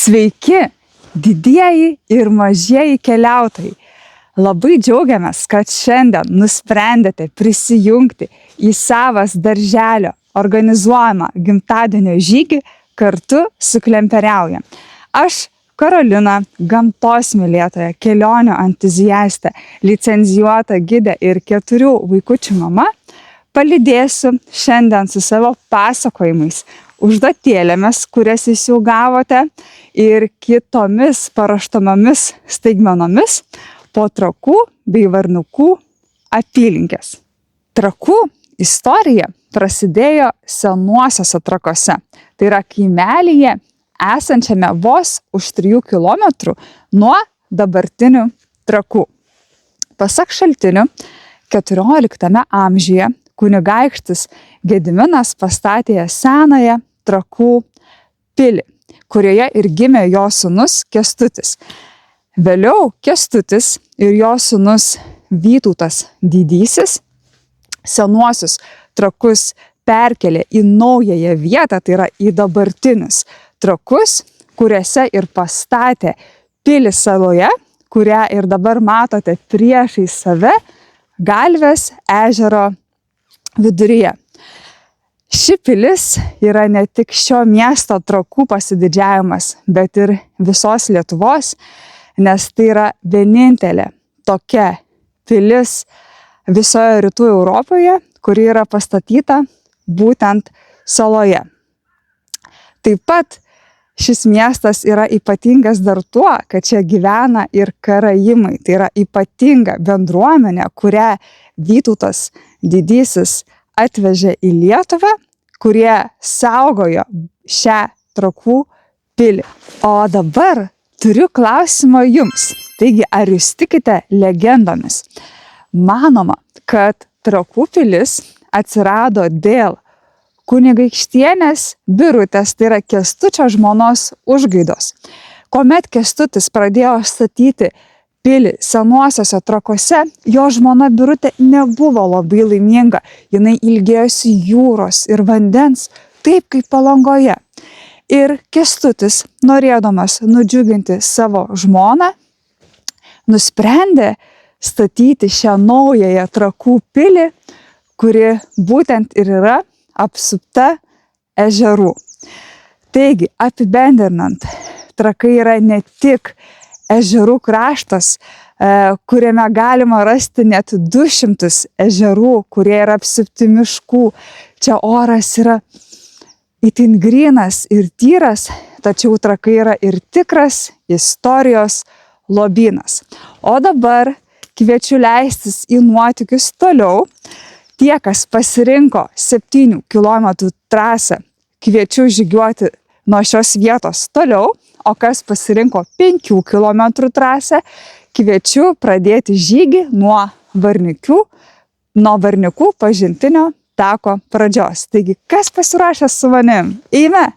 Sveiki, didieji ir mažieji keliautojai. Labai džiaugiamės, kad šiandien nusprendėte prisijungti į Savas darželio organizuojamą gimtadienio žygį kartu su Klemperiauja. Aš, Karolina, gamtos mylėtoja, kelionių entuziastė, licencijuota gidė ir 4 vaikučių mama, palydėsiu šiandien su savo pasakojimais, užduotėlėmis, kurias jūs jau gavote, ir kitomis paruoštomomis staigmenomis po Trakų bei Varniukų apylinkės. Trakų istorija prasidėjo senuosiuose Trakuose, tai yra kaimelyje esančiame vos už 3 kilometrų nuo dabartinių Trakų. Pasak šaltinių, 14 amžiuje kunigaikštis Gediminas pastatė senąją Trakų pilį, kurioje ir gimė jo sūnus Kęstutis. Vėliau Kęstutis ir jo sūnus Vytautas Didysis senuosius Trakus perkelė į naująją vietą, tai yra į dabartinius Trakus, kuriuose ir pastatė pilį saloje, kurią ir dabar matote priešais save Galvės ežero viduryje. Ši pilis yra ne tik šio miesto Trakų pasididžiavimas, bet ir visos Lietuvos, nes tai yra vienintelė tokia pilis visoje rytų Europoje, kuri yra pastatyta būtent saloje. Taip pat šis miestas yra ypatingas dar tuo, kad čia gyvena ir karaimai. Tai yra ypatinga bendruomenė, kurią Vytautas Didysis atvežė į Lietuvą, kurie saugojo šią Trakų pilį. O dabar turiu klausimą jums. Taigi, ar jūs tikite legendomis? Manoma, kad Trakų pilis atsirado dėl kunigaikštienės Birutės, tai yra Kęstučio žmonos užgaidos. Kuomet Kęstutis pradėjo statyti pilį senuosiuose Trakuose, jo žmona Birutė nebuvo labai laiminga. Jinai ilgėjosi jūros ir vandens, taip kaip Palangoje. Ir Kęstutis, norėdamas nudžiuginti savo žmoną, nusprendė statyti šią naująją Trakų pilį, kuri būtent ir yra apsupta ežerų. Taigi, apibendrinant, Trakai yra ne tik ežerų kraštas, kuriame galima rasti net 200 ežerų, kurie yra apsupti miškų. Čia oras yra itin grynas ir tyras, tačiau Trakai yra ir tikras istorijos lobynas. O dabar kviečiu leistis į nuotykius toliau. Tie, kas pasirinko 7 km trasą, kviečiu žygiuoti nuo šios vietos toliau, o kas pasirinko 5 km trasą, kviečiu pradėti žygį nuo Varniukų pažintinio tako pradžios. Taigi, kas pasirašęs su manim? Eime!